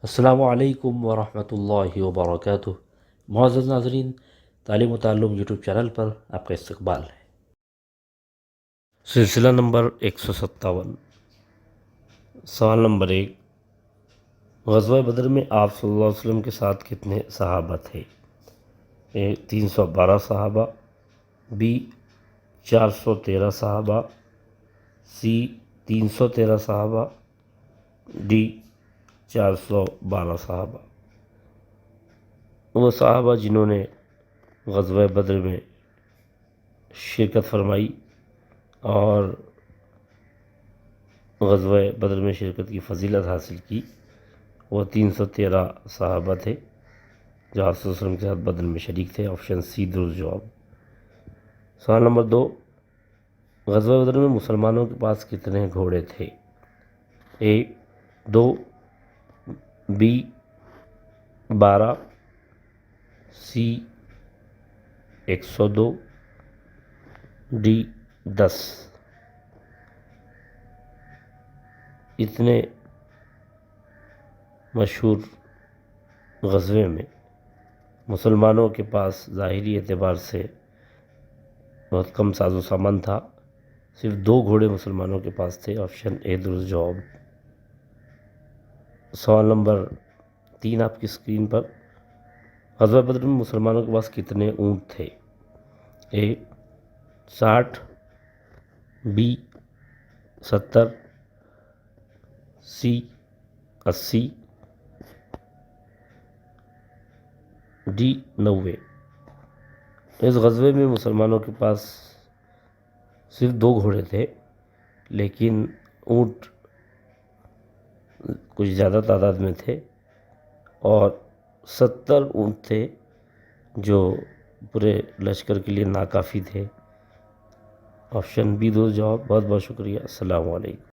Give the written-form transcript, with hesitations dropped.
السلام علیکم ورحمۃ اللہ وبرکاتہ۔ معزز ناظرین، تعلیم و تعلم یوٹیوب چینل پر آپ کا استقبال ہے۔ سلسلہ نمبر 157، سوال نمبر 1، غزوہ بدر میں آپ صلی اللہ علیہ وسلم کے ساتھ کتنے صحابہ تھے؟ اے 312 صحابہ، بی 413 صحابہ، سی 313 صحابہ، ڈی 412 صحابہ۔ وہ صحابہ جنہوں نے غزوہ بدر میں شرکت فرمائی اور غزوہ بدر میں شرکت کی فضیلت حاصل کی، وہ 313 صحابہ تھے جو آپ صلی اللہ علیہ وسلم کے ساتھ بدر میں شریک تھے۔ آپشن سی درست جواب۔ سوال نمبر 2، غزوہ بدر میں مسلمانوں کے پاس کتنے گھوڑے تھے؟ اے 2، بی 12، سی 102، ڈی 10۔ اتنے مشہور غزوے میں مسلمانوں کے پاس ظاہری اعتبار سے بہت کم ساز و سامان تھا، صرف 2 گھوڑے مسلمانوں کے پاس تھے۔ آپشن اے درست جواب۔ سوال نمبر 3 آپ کی اسکرین پر، غزوہ بدر میں مسلمانوں کے پاس کتنے اونٹ تھے؟ اے 60، بی 70، سی 80، ڈی 90۔ اس غزوے میں مسلمانوں کے پاس صرف 2 گھوڑے تھے، لیکن اونٹ کچھ زیادہ تعداد میں تھے اور 70 اونٹ تھے جو پورے لشکر کے لیے ناکافی تھے۔ آپشن بی درست جواب۔ بہت بہت شکریہ۔ السلام علیکم۔